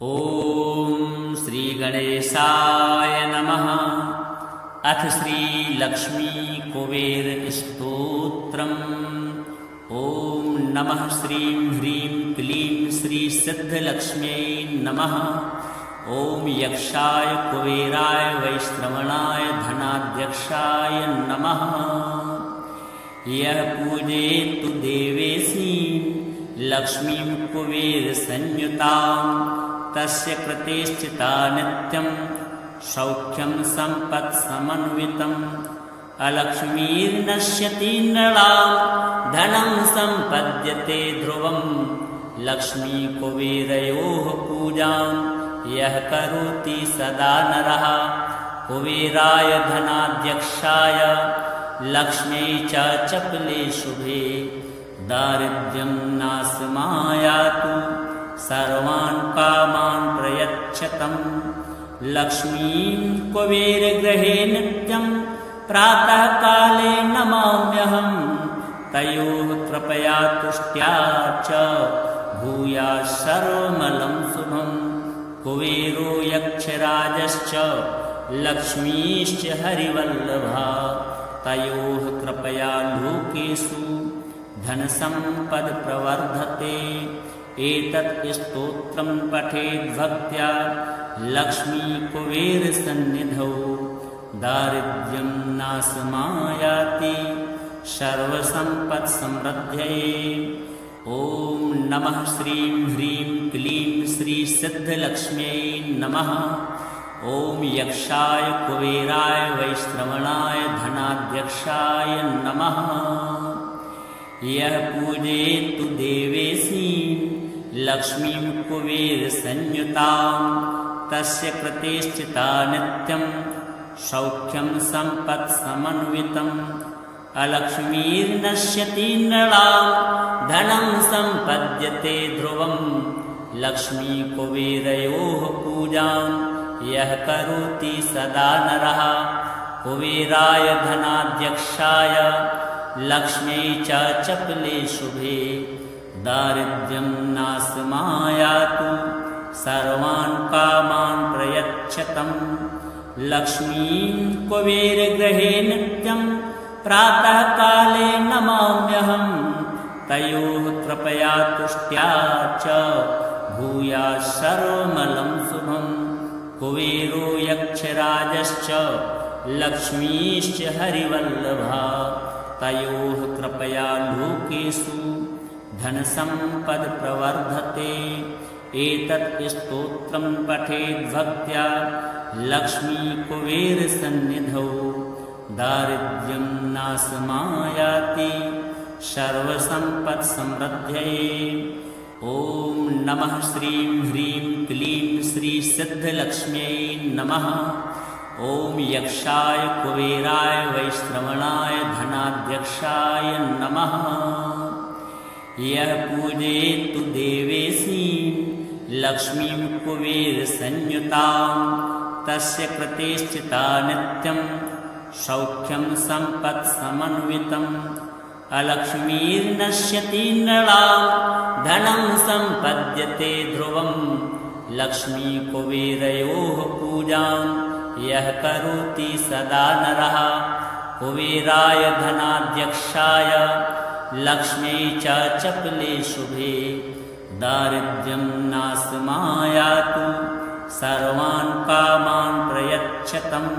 ॐ श्री गणेशाय नमः। अथ श्री लक्ष्मी कुबेर स्तोत्रम्। ॐ नमः श्रीं ह्रीं क्लीं श्री सिद्धलक्ष्म्यै नमः। ॐ यक्षाय कुबेराय वैश्रवणाय धनाध्यक्षाय नमः। यः पूजयेत् देवेशीं लक्ष्मीं कुबेरसंयुतां तस्य कृतेश्चिता नित्यं सौख्यं सम्पत्समन्वितम्। अलक्ष्मीर्नश्यति नृणां धनं सम्पद्यते ध्रुवम्। लक्ष्मीकुबेरयोः पूजां यः करोति सदा नरः। कुबेराय धनाध्यक्षाय लक्ष्म्यै च चपले शुभे। दारिद्र्यं नाशमायातु सर्वान् कामान् प्रयच्छतम्। लक्ष्मीं कुबेरगृहे नित्यं प्रातः काले नमाम्यहम्। तयोः कृपया तुष्ट्या च भूयात् सर्वमलं शुभम्। कुबेरो यक्षराजश्च लक्ष्मीश्च हरिवल्लभा। तयोः कृपया लोकेषु धनसम्पद प्रवर्धते। एतत् स्तोत्रं पठेत् भक्त्या लक्ष्मीकुबेरसन्निधौ। दारिद्र्यं नाशमायाति सर्वसम्पत्समृद्ध्यै। ॐ नमः श्रीं ह्रीं क्लीं श्री सिद्धलक्ष्म्यै नमः। ॐ यक्षाय कुबेराय वैश्रवणाय धनाध्यक्षाय नमः। यः पूजयेत् देवेशीं लक्ष्मीं कुबेरसंयुतां तस्य कृतेश्चिता नित्यं सौख्यं सम्पत्समन्वितम्। अलक्ष्मीर्नश्यति नृणां धनं सम्पद्यते ध्रुवम्। लक्ष्मीकुबेरयोः पूजां यः करोति सदा नरः। कुबेराय धनाध्यक्षाय लक्ष्म्यै च चपले शुभे। दारिद्र्यं नाशमायातु सर्वान् कामान् प्रयच्छतम्। लक्ष्मीं कुबेरगृहे नित्यं प्रातः काले नमाम्यहम्। तयोः कृपया तुष्ट्या च भूयात् सर्वमलं शुभम्। कुबेरो यक्षराजश्च लक्ष्मीश्च हरिवल्लभा। तयोः कृपया लोकेषु धनसम्पद प्रवर्धते। एतत् स्तोत्रं पठेत् भक्त्या लक्ष्मीकुबेरसन्निधौ। दारिद्र्यं नाशमायाति सर्वसम्पत्समृद्ध्यै। ॐ नमः श्रीं ह्रीं क्लीं श्री सिद्धलक्ष्म्यै नमः। ॐ यक्षाय कुबेराय वैश्रवणाय धनाध्यक्षाय नमः। यः पूजयेत् देवेशीं लक्ष्मीं कुबेरसंयुतां तस्य कृतेश्चिता नित्यं सौख्यं सम्पत्समन्वितम्। अलक्ष्मीर्नश्यति नृणां धनं सम्पद्यते ध्रुवम्। लक्ष्मीकुबेरयोः पूजां यः करोति सदा नरः। कुबेराय धनाध्यक्षाय लक्ष्म्यै च चपले शुभे। दारिद्र्यं नाशमायातु सर्वान् कामान् प्रयच्छतम्।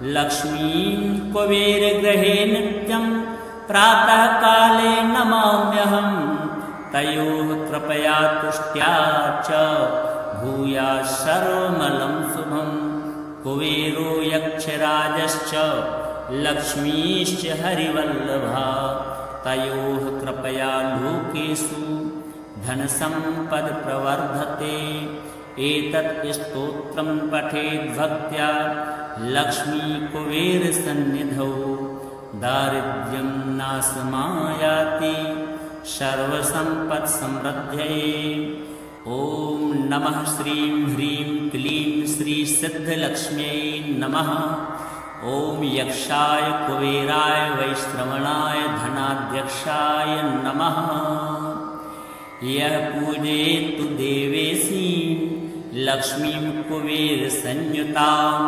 लक्ष्मीं कुबेरगृहे नित्यं प्रातः काले नमाम्यहम्। तयोः कृपया तुष्ट्या च भूयात् सर्वमलं शुभम्। कुबेरो यक्षराजश्च लक्ष्मीश्च हरिवल्लभा। तयोः कृपया लोकेषु धनसम्पद प्रवर्धते। एतत् स्तोत्रं पठेत् भक्त्या लक्ष्मीकुबेरसन्निधौ। दारिद्र्यं नाशमायाति सर्वसम्पत्समृद्ध्यै। ॐ नमः श्रीं ह्रीं क्लीं श्री सिद्धलक्ष्म्यै नमः। ॐ यक्षाय कुबेराय वैश्रवणाय धनाध्यक्षाय नमः। यः पूजयेत् देवेशीं लक्ष्मीं कुबेरसंयुतां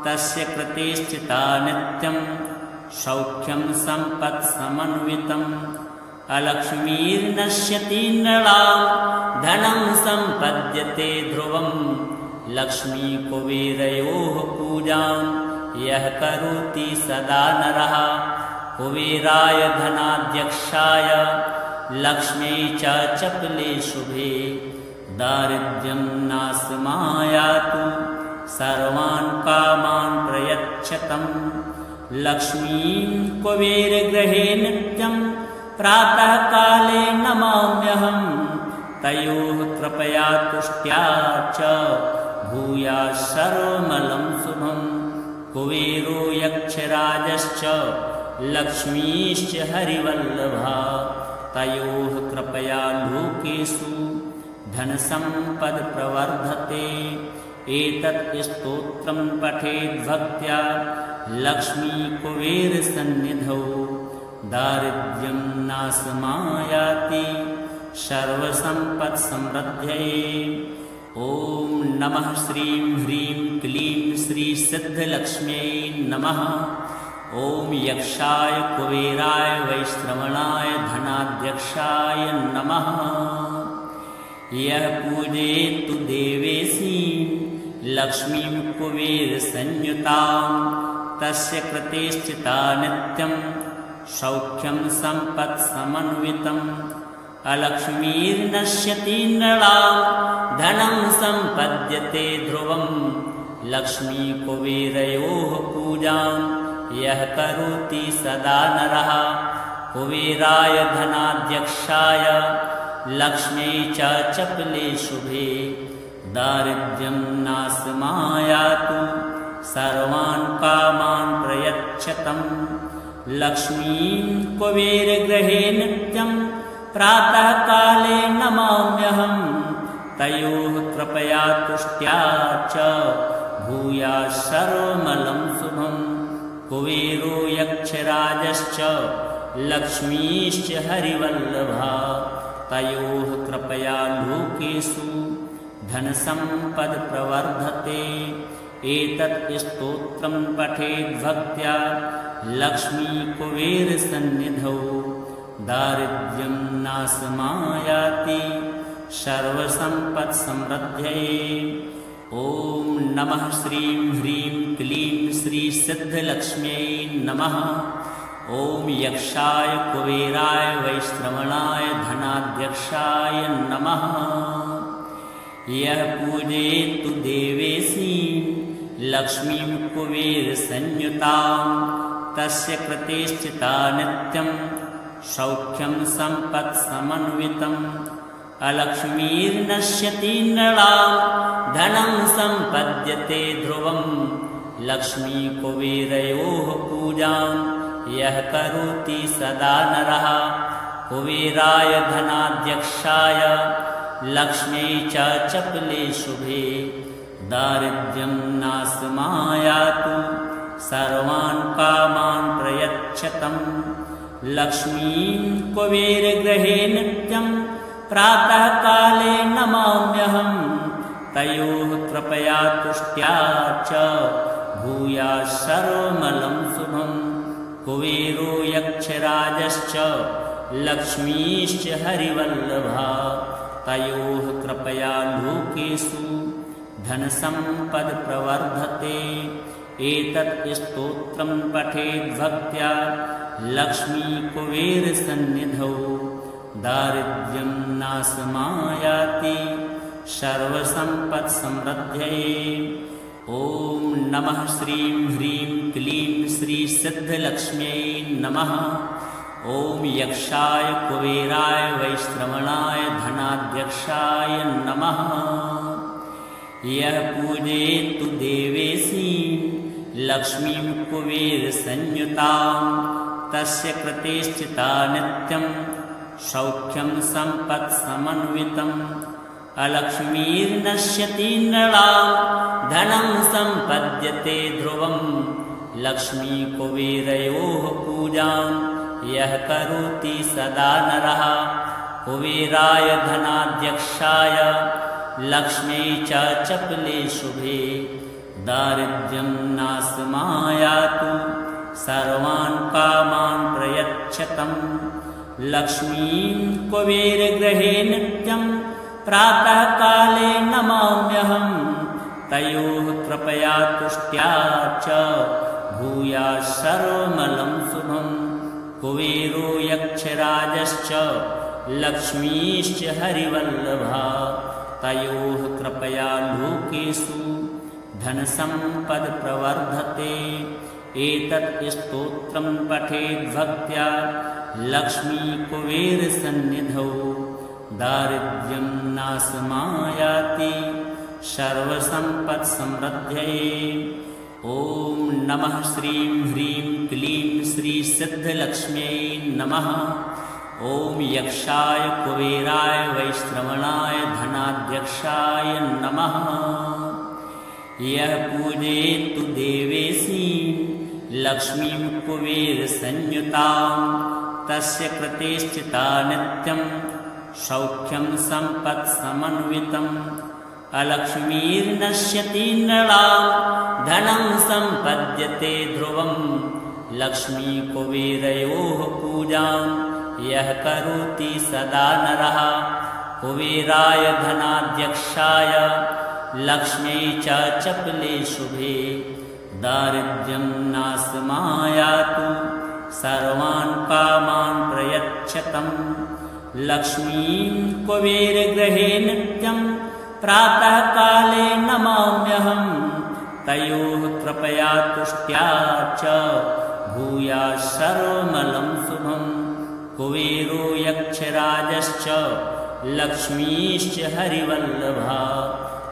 तस्य कृते स्थिता नित्यं सौख्यं सम्पत्समन्वितम् अलक्ष्मीर्नश्यति नृणां धनं सम्पद्यते ध्रुवं लक्ष्मी कुबेरयोः पूजां यः करोति सदा नरः कुबेराय धनाध्यक्षाय लक्ष्म्यै च चपले शुभे दारिद्र्यं नाशमायातु सर्वान् कामान् प्रयच्छतं लक्ष्मीं कुबेरगृहे नित्यं प्रातः काले नमाम्यहं तयोः कृपया तुष्ट्या च भूयात् सर्वमलं शुभं कुबेरो यक्षराजश्च लक्ष्मीश्च हरिवल्लभा तयोः कृपया लोकेषु धनसम्पद्प्रवर्धते एतत् स्तोत्रं पठेद् भक्त्या लक्ष्मी कुबेरसन्निधौ दारिद्र्यं नाशमायाति सर्वसम्पत्समृद्ध्यै ॐ नमः श्रीं ह्रीं क्लीं श्रीसिद्धलक्ष्म्यै नमः ॐ यक्षाय कुबेराय वैश्रवणाय धनाध्यक्षाय नमः यः पूजयेत् देवेशीं लक्ष्मीं कुबेरसंयुतां तस्य कृते स्थिता नित्यं सौख्यं सम्पत्समन्वितम् अलक्ष्मीर्नश्यति नृणां धनं सम्पद्यते ध्रुवं लक्ष्मी कुबेरयोः पूजां यः करोति सदा नरः कुबेराय धनाध्यक्षाय लक्ष्म्यै च चपले शुभे दारिद्र्यं नाशमायातु सर्वान् कामान् प्रयच्छतं लक्ष्मीं कुबेरगृहे नित्यं प्रातः काले नमाम्यहं तयोः कृपया तुष्ट्या च भूयात् सर्वमलं शुभं कुबेरो यक्षराजश्च लक्ष्मीश्च हरिवल्लभा तयोः कृपया लोकेषु धनसम्पद्प्रवर्धते एतत् स्तोत्रं पठेद् भक्त्या लक्ष्मी कुबेरसन्निधौ दारिद्र्यं नाशमायाति सर्वसम्पत्समृद्ध्यै ॐ नमः श्रीं ह्रीं क्लीं श्रीसिद्धलक्ष्म्यै नमः ॐ यक्षाय कुबेराय वैश्रवणाय धनाध्यक्षाय नमः यः पूजयेत् देवेशीं लक्ष्मीं कुबेरसंयुतां तस्य कृते स्थिता नित्यं सौख्यं सम्पत्समन्वितम् अलक्ष्मीर्नश्यति नृणां धनं सम्पद्यते ध्रुवं लक्ष्मी कुबेरयोः पूजां यः करोति सदा नरः कुबेराय धनाध्यक्षाय लक्ष्म्यै च चपले शुभे दारिद्र्यं नाशमायातु सर्वान् कामान् प्रयच्छतं लक्ष्मीं कुबेरगृहे नित्यं प्रातः काले नमाम्यहं तयोः कृपया तुष्ट्या च भूयात् सर्वमलं शुभं कुबेरो यक्षराजश्च लक्ष्मीश्च हरिवल्लभा तयोः कृपया लोकेषु धनसम्पद्प्रवर्धते एतत् स्तोत्रं पठेद् भक्त्या लक्ष्मी कुबेरसन्निधौ दारिद्र्यं नाशमायाति सर्वसम्पत्समृद्ध्यै ॐ नमः श्रीं ह्रीं क्लीं श्रीसिद्धलक्ष्म्यै नमः ॐ यक्षाय कुबेराय वैश्रवणाय धनाध्यक्षाय नमः यः पूजयेत् देवेशीं लक्ष्मीं कुबेरसंयुतां तस्य कृते स्थिता नित्यं सौख्यं सम्पत्समन्वितम् अलक्ष्मीर्नश्यति नृणां धनं सम्पद्यते ध्रुवं लक्ष्मी कुबेरयोः पूजां यः करोति सदा नरः कुबेराय धनाध्यक्षाय लक्ष्मी च चपले शुभे दारिद्र्यं नाशमायातु सर्वान् कामान् प्रयच्छतं लक्ष्मीं कुबेरगृहे नित्यं प्रातःकाले नमाम्यहं तयोः कृपया तुष्ट्या च भूयात् सर्वमलं शुभं कुबेरो यक्षराजश्च लक्ष्मीश्च हरिवल्लभा तयोः कृपया लोकेषु धनसम्पद् प्रवर्धते एतत् स्तोत्रं पठेत् भक्त्या लक्ष्मी कुबेरसन्निधौ दारिद्र्यं नाशमायाति सर्वसम्पत्समृद्धये। ॐ नमः श्रीं ह्रीं क्लीं श्रीसिद्धलक्ष्म्यै नमः। ॐ यक्षाय कुबेराय वैश्रवणाय धनाध्यक्षाय नमः। यः पूजयेत्तु देवेशीं लक्ष्मीं कुबेरसंयुतां तस्य कृते स्थिता नित्यं सौख्यं सम्पत्समन्वितम् अलक्ष्मीर्नश्यति नृणां धनं सम्पद्यते ध्रुवं लक्ष्मी कुबेरयोः पूजां यः करोति सदा नरः कुबेराय धनाध्यक्षाय लक्ष्मी च चपले शुभे दारिद्र्यं नाशमायातु सर्वान् कामान् प्रयच्छतं लक्ष्मीं कुबेरगृहे नित्यं प्रातःकाले नमाम्यहं तयोः कृपया तुष्ट्या च भूयात् सर्वमलं शुभं कुबेरो यक्षराजश्च लक्ष्मीश्च हरिवल्लभा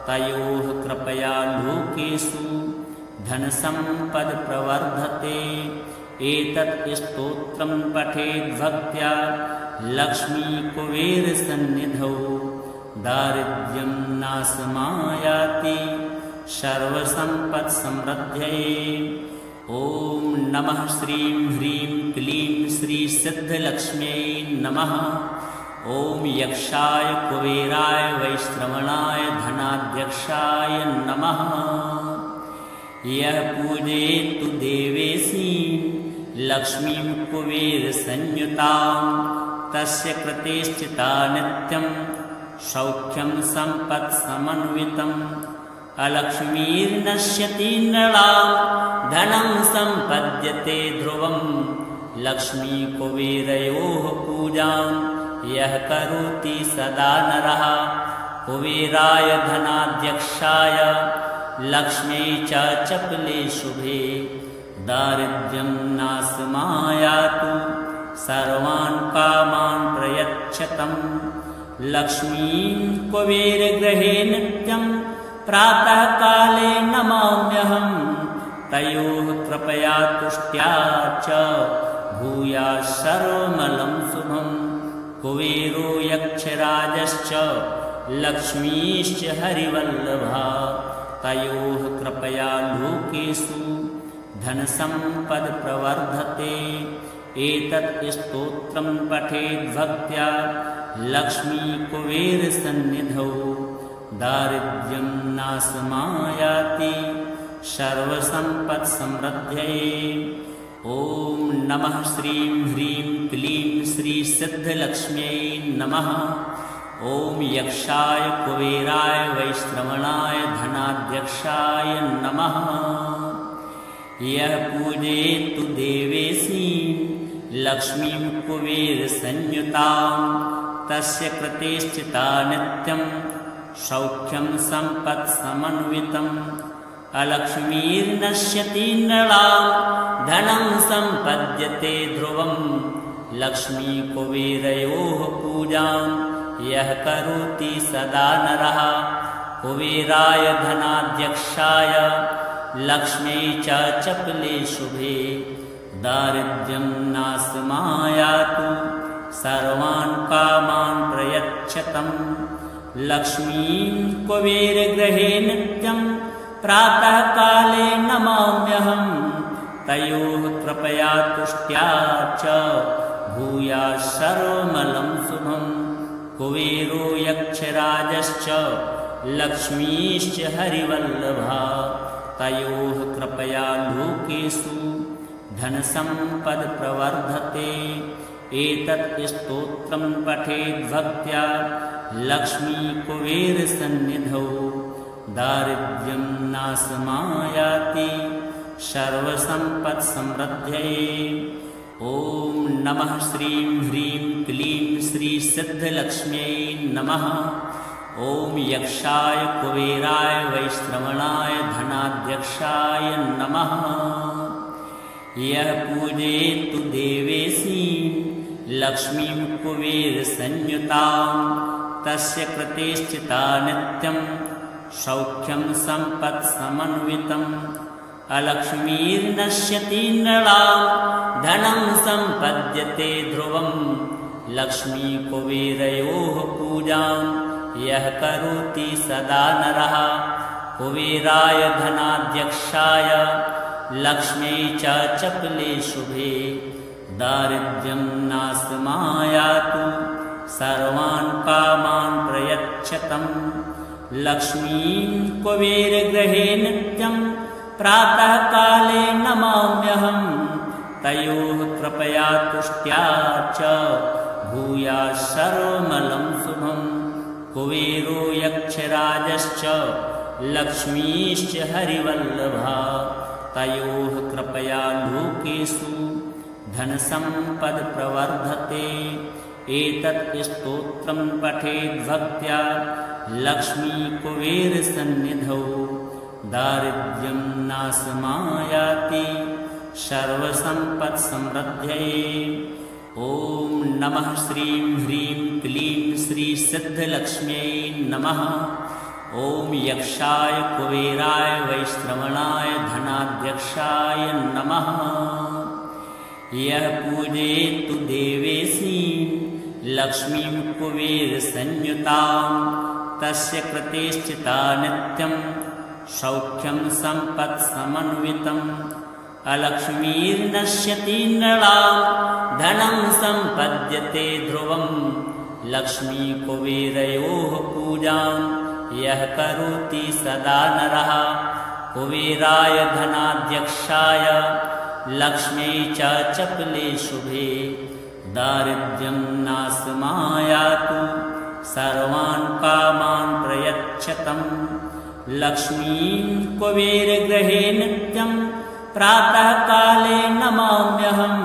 तयोः कृपया लोकेषु धनसम्पद् प्रवर्धते एतत् स्तोत्रं पठेत् भक्त्या लक्ष्मी कुबेरसन्निधौ दारिद्र्यं नाशमायाति सर्वसम्पत्समृद्धये। ॐ नमः श्रीं ह्रीं क्लीं श्रीसिद्धलक्ष्म्यै नमः। ॐ यक्षाय कुबेराय वैश्रवणाय धनाध्यक्षाय नमः। यः पूजयेत्तु देवेशीं लक्ष्मीं कुबेरसंयुतां तस्य कृते स्थिता नित्यं सौख्यं सम्पत्समन्वितम् अलक्ष्मीर्नश्यति नृणां धनं सम्पद्यते ध्रुवं लक्ष्मी कुबेरयोः पूजां यः करोति सदा नरः कुबेराय धनाध्यक्षाय लक्ष्मी च चपले शुभे दारिद्र्यं नाशमायातु सर्वान् कामान् प्रयच्छतं लक्ष्मीं कुबेरगृहे नित्यं प्रातःकाले नमाम्यहं तयोः कृपया तुष्ट्या च भूयात् सर्वमलं शुभं कुबेरो यक्षराजश्च लक्ष्मीश्च हरिवल्लभा तयोः कृपया लोकेषु धनसम्पद् प्रवर्धते एतत् स्तोत्रं पठेत् भक्त्या लक्ष्मी कुबेरसन्निधौ दारिद्र्यं नाशमायाति सर्वसम्पत्समृद्धये। ॐ नमः श्रीं ह्रीं क्लीं श्रीसिद्धलक्ष्म्यै नमः। ॐ यक्षाय कुबेराय वैश्रवणाय धनाध्यक्षाय नमः। यः पूजयेत्तु देवेशीं लक्ष्मीं कुबेरसंयुतां तस्य कृते स्थिता नित्यं सौख्यं सम्पत्समन्वितम् अलक्ष्मीर्नश्यति नृणां धनं सम्पद्यते ध्रुवं लक्ष्मी कुबेरयोः पूजां यः करोति सदा नरः कुबेराय धनाध्यक्षाय लक्ष्मी च चपले शुभे दारिद्र्यं नाशमायातु सर्वान् कामान् प्रयच्छतं लक्ष्मीं कुबेरगृहे नित्यं प्रातःकाले नमाम्यहं तयोः कृपया तुष्ट्या च भूयात् सर्वमलं शुभं कुबेरो यक्षराजश्च लक्ष्मीश्च हरिवल्लभा तयोः कृपया लोकेषु धनसम्पद् प्रवर्धते। एतत् स्तोत्रं पठेद् भक्त्या लक्ष्मीकुबेरसन्निधौ दारिद्र्यं नाशमायाति सर्वसम्पत्समृद्धये। ॐ नमः श्रीं ह्रीं क्लीं श्रीसिद्धलक्ष्म्यै नमः। ॐ यक्षाय कुबेराय वैश्रवणाय धनाध्यक्षाय नमः। यः पूजयेत् देवेशीं लक्ष्मीं कुबेरसंयुतां तस्य कृते स्थिता नित्यं सौख्यं सम्पत्समन्वितम्। अलक्ष्मीर्नश्यति नृणां धनं सम्पद्यते ध्रुवं। लक्ष्मीकुबेरयोः पूजां यः करोति सदा नरः। कुबेराय धनाध्यक्षाय लक्ष्म्यै च चपले शुभे दारिद्र्यं नाशमायातु सर्वान् कामान् प्रयच्छतम्। लक्ष्मीं कुबेरगृहे नित्यं प्रातः काले नमाम्यहं। तयोः कृपया तुष्ट्या च भूयात् सर्वमलं शुभम्। कुबेरो यक्षराजश्च लक्ष्मीश्च हरिवल्लभा तयोः कृपया लोकेषु धनसम्पद् प्रवर्धते। एतत् स्तोत्रं पठेद् भक्त्या लक्ष्मीकुबेरसन्निधौ दारिद्र्यं नाशमायाति सर्वसम्पत्समृद्धये। ॐ नमः श्रीं ह्रीं क्लीं श्रीसिद्धलक्ष्म्यै नमः। ॐ यक्षाय कुबेराय वैश्रवणाय धनाध्यक्षाय नमः। यः पूजयेत् देवेशीं लक्ष्मीं कुबेरसंयुतां तस्य कृते स्थिता नित्यं सौख्यं सम्पत्समन्वितम्। अलक्ष्मीर्नश्यति नृणां धनं सम्पद्यते ध्रुवं। लक्ष्मीकुबेरयोः पूजां यः करोति सदा नरः। कुबेराय धनाध्यक्षाय लक्ष्म्यै च चपले शुभे दारिद्र्यं नाशमायातु सर्वान् कामान् प्रयच्छतम्। लक्ष्मीं कुबेरगृहे नित्यं प्रातः काले नमाम्यहं।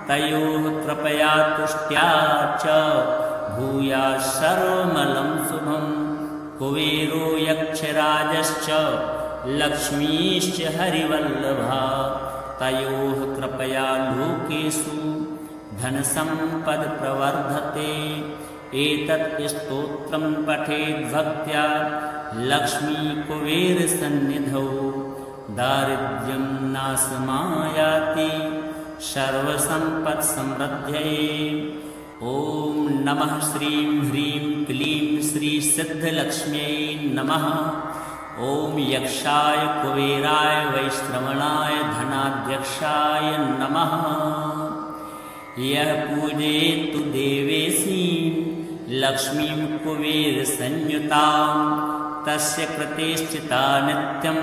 तयोः कृपया तुष्ट्या च भूयात् सर्वमलं शुभम्। कुबेरो यक्षराजश्च लक्ष्मीश्च हरिवल्लभा तयोः कृपया लोकेषु धनसम्पद् प्रवर्धते। एतत् स्तोत्रं पठेद् भक्त्या लक्ष्मीकुबेरसन्निधौ दारिद्र्यं नाशमायाति सर्वसम्पत्समृद्धये। ॐ नमः श्रीं ह्रीं क्लीं श्रीसिद्धलक्ष्म्यै नमः। ॐ यक्षाय कुबेराय वैश्रवणाय धनाध्यक्षाय नमः। यः पूजयेत् देवेशीं लक्ष्मीं कुबेरसंयुतां तस्य कृते स्थिता नित्यं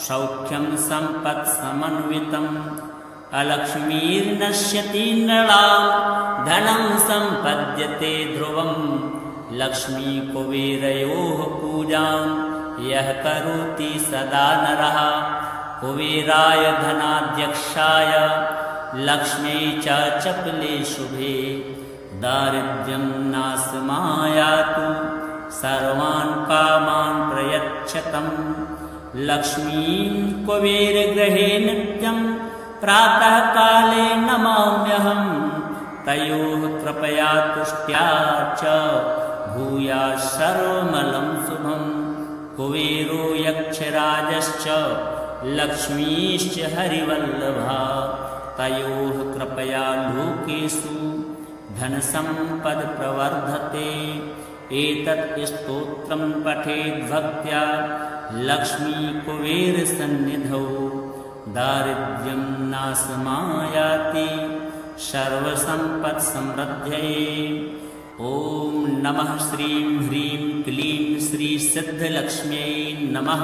सौख्यं सम्पत्समन्वितम्। अलक्ष्मीर्नश्यति नृणां धनं सम्पद्यते ध्रुवं। लक्ष्मीकुबेरयोः पूजां यः करोति सदा नरः। कुबेराय धनाध्यक्षाय लक्ष्म्यै च चपले शुभे दारिद्र्यं नाशमायातु सर्वान् कामान् प्रयच्छतम्। लक्ष्मीं कुबेरगृहे नित्यं प्रातः काले नमाम्यहं। तयोः कृपया तुष्ट्या च भूयात् सर्वमलं शुभम्। कुबेरो यक्षराजश्च लक्ष्मीश्च हरिवल्लभा तयोः कृपया लोकेषु धनसम्पद् प्रवर्धते। एतत् स्तोत्रं पठेद् भक्त्या लक्ष्मीकुबेरसन्निधौ दारिद्र्यं नाशमायाति सर्वसम्पत्समृद्धये। ॐ ॐ नमः श्रीं ह्रीं क्लीं श्री सिद्धलक्ष्म्यै नमः।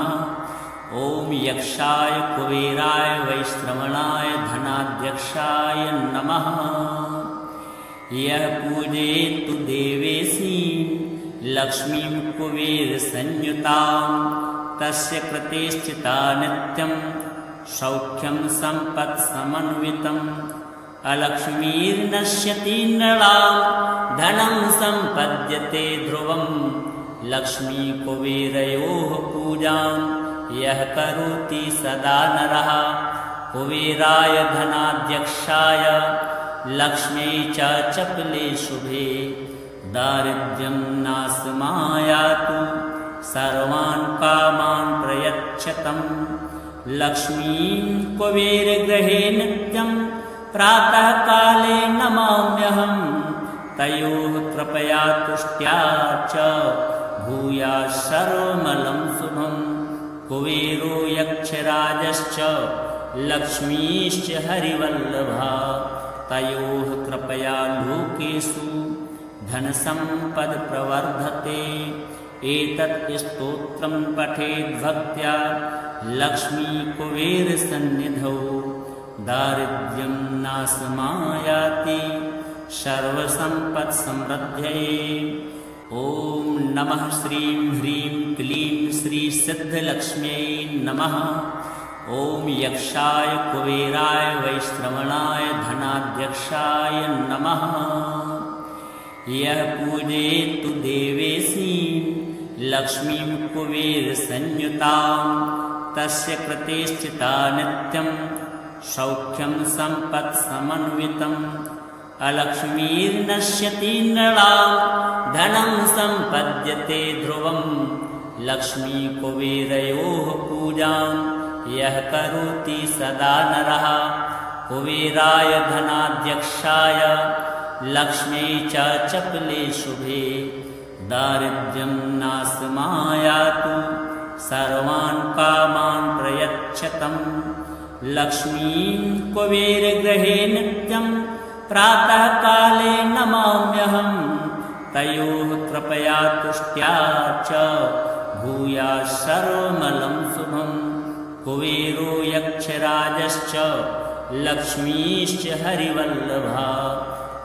ॐ यक्षाय कुबेराय वैश्रवणाय धनाध्यक्षाय नमः। यः पूजयेत् देवेशीं लक्ष्मीं कुबेरसंयुतां तस्य कृते स्थिता नित्यं सौख्यं सम्पत्समन्वितम्। अलक्ष्मीर्नश्यति नृणां धनं सम्पद्यते ध्रुवं। लक्ष्मीकुबेरयोः पूजां यः करोति सदा नरः कुबेराय धनाध्यक्षाय लक्ष्म्यै च चपले शुभे। दारिद्र्यं नाशमायातु सर्वान् कामान् प्रयच्छतम्। लक्ष्मीं कुबेरगृहे नित्यं प्रातःकाले नमाम्यहं। तयोः कृपया तुष्ट्या च भूयात् सर्वमलं शुभं। कुबेरो यक्षराजश्च लक्ष्मीश्च हरिवल्लभा तयोः कृपया लोकेषु धनसम्पद्प्रवर्धते। एतत् स्तोत्रं पठेद् भक्त्या लक्ष्मीकुबेरसन्निधौ दारिद्र्यं नाशमायाति सर्वसम्पत्समृद्धये। ॐ नमः श्रीं ह्रीं क्लीं श्री सिद्धलक्ष्म्यै नमः। ॐ यक्षाय कुबेराय वैश्रवणाय धनाध्यक्षाय नमः। यः पूजयेत् देवेशीं लक्ष्मीं कुबेरसंयुतां तस्य कृते स्थिता नित्यं सौख्यं सम्पत्समन्वितम्। अलक्ष्मीर्नश्यति नृणां धनं सम्पद्यते ध्रुवं। लक्ष्मीकुबेरयोः पूजां यः करोति सदा नरः कुबेराय धनाध्यक्षाय लक्ष्म्यै च चपले शुभे। दारिद्र्यं नाशमायातु सर्वान् कामान् प्रयच्छतम्। लक्ष्मीं कुबेरगृहे नित्यं प्रातःकाले नमाम्यहं। तयोः कृपया तुष्ट्या च भूयात् सर्वमलं शुभं। कुबेरो यक्षराजश्च लक्ष्मीश्च हरिवल्लभा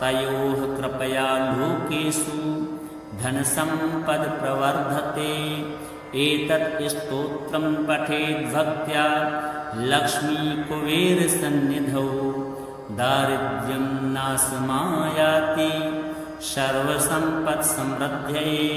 तयोः कृपया लोकेषु धनसम्पद्प्रवर्धते। एतत् स्तोत्रं पठेद् भक्त्या लक्ष्मीकुबेरसन्निधौ दारिद्र्यं नाशमायाति सर्वसम्पत्समृद्धये।